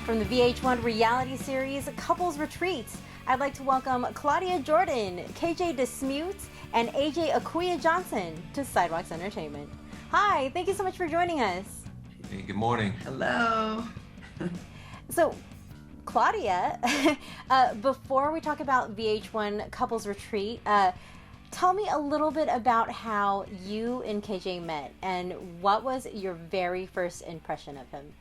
From the VH1 reality series Couples Retreat, I'd like to welcome Claudia Jordan, Kj Dismute, and AJ Akua Johnson to Sidewalks Entertainment. Hi, thank you so much for joining us. Hey, good morning. Hello. So, Claudia, before we talk about VH1 Couples Retreat, tell me a little bit about how you and KJ met and what was your very first impression of him?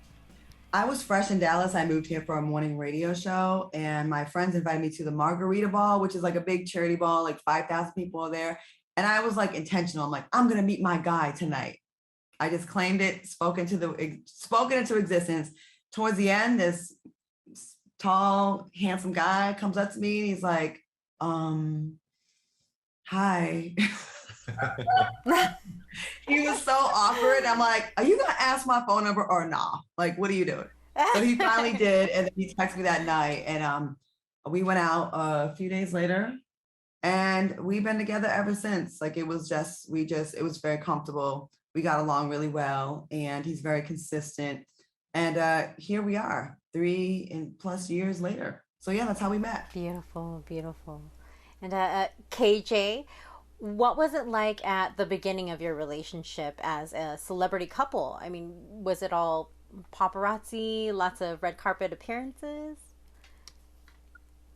I was fresh in Dallas. I moved here for a morning radio show, and my friends invited me to the Margarita Ball, which is like a big charity ball, like 5,000 people are there. And I was like intentional. I'm like, I'm going to meet my guy tonight. I just claimed it, spoken into existence. Towards the end, this tall, handsome guy comes up to me and he's like, hi. He was so awkward. I'm like, are you going to ask my phone number or nah? Like, what are you doing? So he finally did. And then he texted me that night. And we went out a few days later and we've been together ever since. Like, it was very comfortable. We got along really well and he's very consistent. And here we are 3+ years later. So yeah, that's how we met. Beautiful, beautiful. And KJ, what was it like at the beginning of your relationship as a celebrity couple? I mean, was it all paparazzi, lots of red carpet appearances?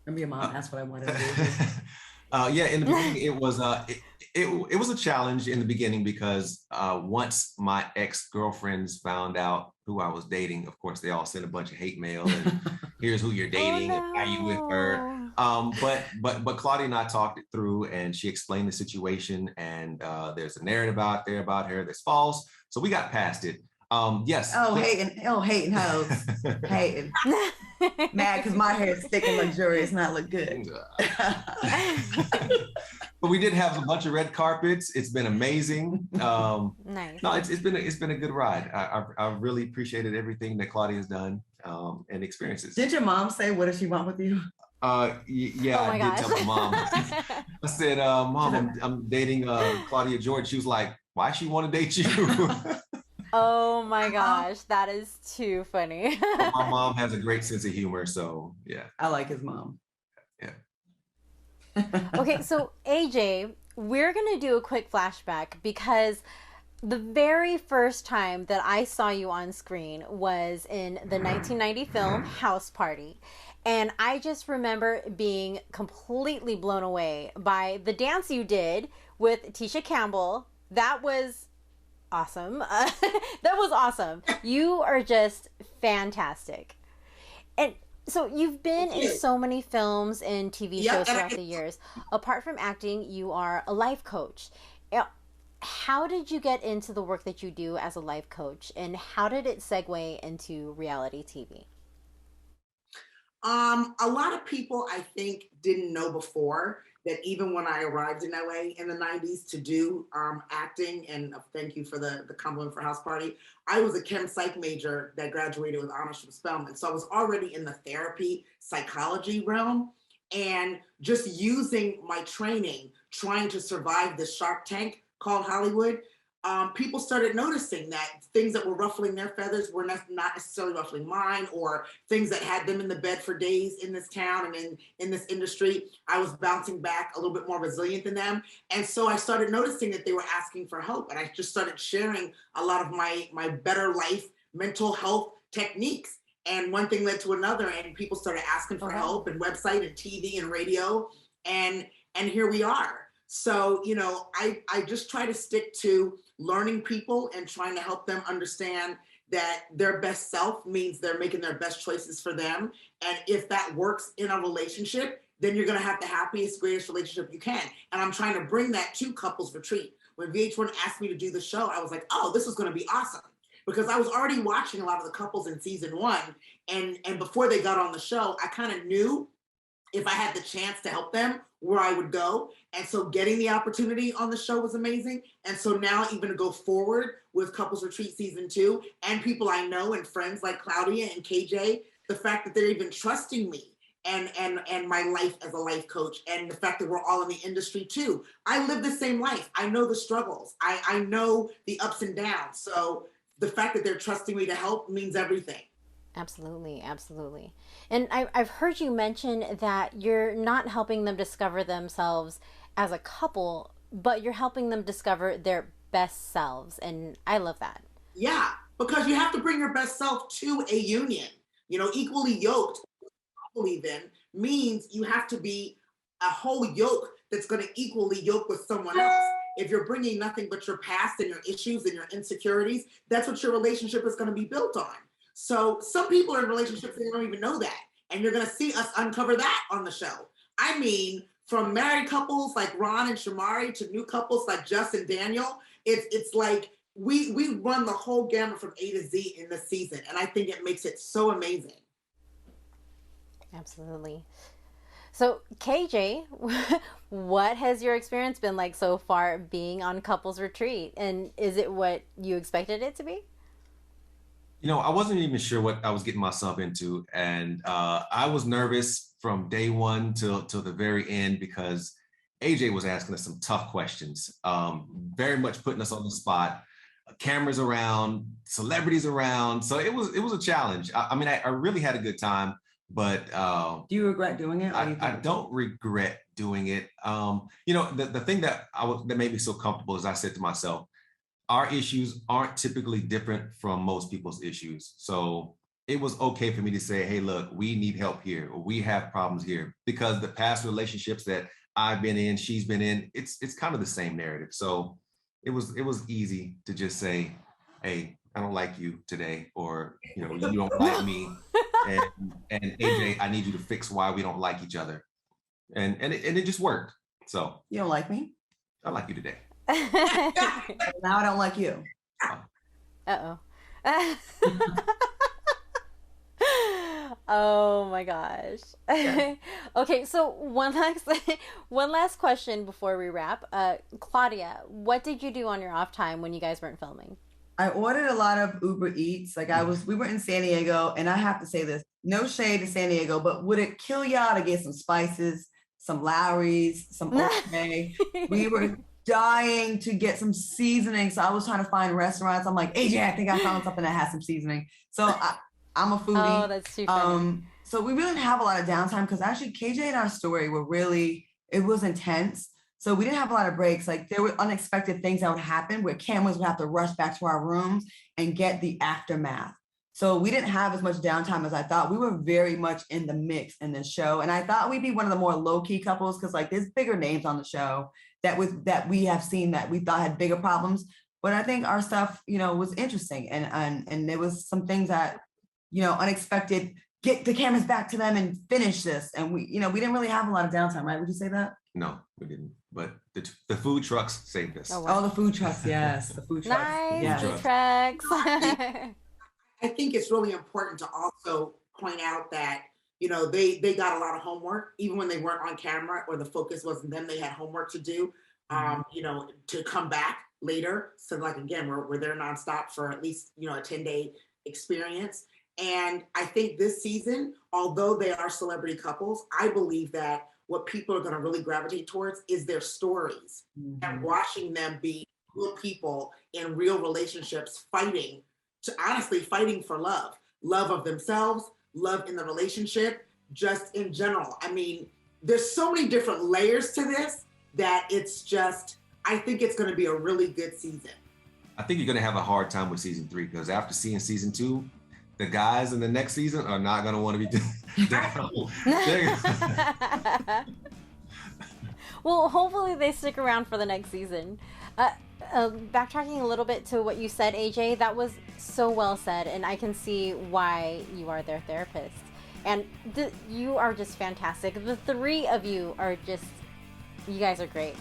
Remember your mom asked what I wanted to do. Yeah, in the beginning, it was a challenge in the beginning because once my ex-girlfriends found out who I was dating, of course, they all sent a bunch of hate mail and here's who you're dating and why you with her. But Claudia and I talked it through and she explained the situation and there's a narrative out there about her that's false. So we got past it. Yes. Hating hoes. Hating. Mad because my hair is thick and luxurious and I look good. But we did have a bunch of red carpets. It's been amazing. Nice. No, it's been a good ride. I really appreciated everything that Claudia has done and experiences. Did your mom say what does she want with you? Yeah, Oh my I gosh. did tell my mom. I said, Mom, I'm dating Claudia Jordan. She was like, why she want to date you? Oh my gosh, that is too funny. My mom has a great sense of humor, so yeah. I like his mom. Yeah. Okay, so AJ, we're going to do a quick flashback because the very first time that I saw you on screen was in the 1990 film House Party. And I just remember being completely blown away by the dance you did with Tisha Campbell. That was awesome. That was awesome. You are just fantastic. And so you've been in so many films and TV shows throughout the years. Apart from acting, you are a life coach. How did you get into the work that you do as a life coach, and how did it segue into reality TV? A lot of people, I think, didn't know before that even when I arrived in LA in the 90s to do acting, and thank you for the compliment for House Party, I was a chem psych major that graduated with honors from Spelman. So I was already in the therapy psychology realm and just using my training, trying to survive the Shark Tank called Hollywood. People started noticing that things that were ruffling their feathers were not necessarily ruffling mine, or things that had them in the bed for days in this town and in this industry. I was bouncing back a little bit more resilient than them. And so I started noticing that they were asking for help. And I just started sharing a lot of my better life, mental health techniques. And one thing led to another, and people started asking for help, and website and TV and radio. And here we are. So, you know, I just try to stick to learning people and trying to help them understand that their best self means they're making their best choices for them. And if that works in a relationship, then you're going to have the happiest, greatest relationship you can. And I'm trying to bring that to Couples Retreat. When VH1 asked me to do the show, I was like, oh, this is going to be awesome. Because I was already watching a lot of the couples in season 1. And before they got on the show, I kind of knew if I had the chance to help them, where I would go. And so getting the opportunity on the show was amazing. And so now even to go forward with Couples Retreat season 2 and people I know and friends like Claudia and KJ, the fact that they're even trusting me and my life as a life coach, and the fact that we're all in the industry too. I live the same life. I know the struggles. I know the ups and downs. So the fact that they're trusting me to help means everything. Absolutely, absolutely. And I've heard you mention that you're not helping them discover themselves as a couple, but you're helping them discover their best selves. And I love that. Yeah, because you have to bring your best self to a union. Equally yoked, I believe in, means you have to be a whole yoke that's going to equally yoke with someone else. If you're bringing nothing but your past and your issues and your insecurities, that's what your relationship is going to be built on. So some people are in relationships and they don't even know that. And you're going to see us uncover that on the show. I mean, from married couples like Ron and Shamari to new couples like Jess and Daniel, it's like we run the whole gamut from A to Z in this season. And I think it makes it so amazing. Absolutely. So, KJ, what has your experience been like so far being on Couples Retreat? And is it what you expected it to be? I wasn't even sure what I was getting myself into. And I was nervous from day one till the very end because AJ was asking us some tough questions, very much putting us on the spot, cameras around, celebrities around. So it was a challenge. I mean, I really had a good time, but do you regret doing it? I don't regret doing it. The thing that made me so comfortable is I said to myself, our issues aren't typically different from most people's issues. So it was okay for me to say, hey, look, we need help here, or we have problems here, because the past relationships that I've been in, she's been in, it's kind of the same narrative. So it was easy to just say, hey, I don't like you today, or you don't like me, and AJ, I need you to fix why we don't like each other, and it just worked. So you don't like me? I like you today. Now I don't like you. Uh-oh. Oh my gosh. Yeah. Okay, so one last question before we wrap. Claudia, what did you do on your off time when you guys weren't filming? I ordered a lot of Uber Eats. We were in San Diego, and I have to say this, no shade to San Diego, but would it kill y'all to get some spices, some Lowry's, some okay? We were dying to get some seasoning. So I was trying to find restaurants. I'm like, AJ, I think I found something that has some seasoning. So I'm a foodie. Oh, that's too funny. So we really didn't have a lot of downtime because actually KJ and our story it was intense. So we didn't have a lot of breaks. Like there were unexpected things that would happen where cameras would have to rush back to our rooms and get the aftermath. So we didn't have as much downtime as I thought. We were very much in the mix in this show. And I thought we'd be one of the more low-key couples because there's bigger names on the show that we have seen that we thought had bigger problems. But I think our stuff, was interesting. And there was some things that, unexpected, get the cameras back to them and finish this. And we didn't really have a lot of downtime, right? Would you say that? No, we didn't. But the food trucks saved us. Oh, wow. The food trucks, yes. The food trucks. Nice, yeah. Food trucks. I think it's really important to also point out that, they got a lot of homework, even when they weren't on camera or the focus wasn't them, they had homework to do, to come back later. So again, we're there nonstop for at least, a 10-day experience. And I think this season, although they are celebrity couples, I believe that what people are going to really gravitate towards is their stories and watching them be real people in real relationships, fighting for love of themselves, love in the relationship, just in general. I mean, there's so many different layers to this that I think it's going to be a really good season. I think you're going to have a hard time with season 3 because after seeing season 2, the guys in the next season are not going to want to be Well, hopefully they stick around for the next season. Backtracking a little bit to what you said, AJ, that was so well said, and I can see why you are their therapist. And you are just fantastic. The three of you guys are great.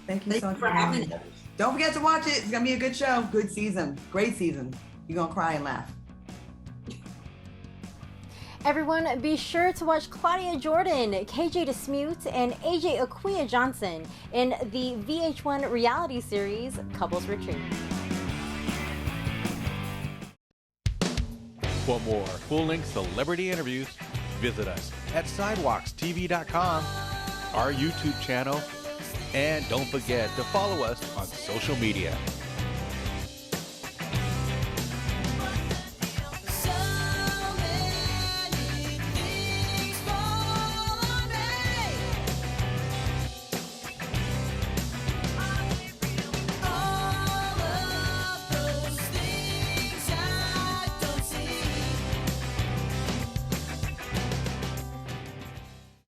Thank you so much for having me. Don't forget to watch it. It's going to be a good show. Good season. Great season. You're going to cry and laugh. Everyone, be sure to watch Claudia Jordan, Kj Dismute, and AJ Akua Johnson in the VH1 reality series, Couples Retreat. For more full-length celebrity interviews, visit us at sidewalkstv.com, our YouTube channel, and don't forget to follow us on social media.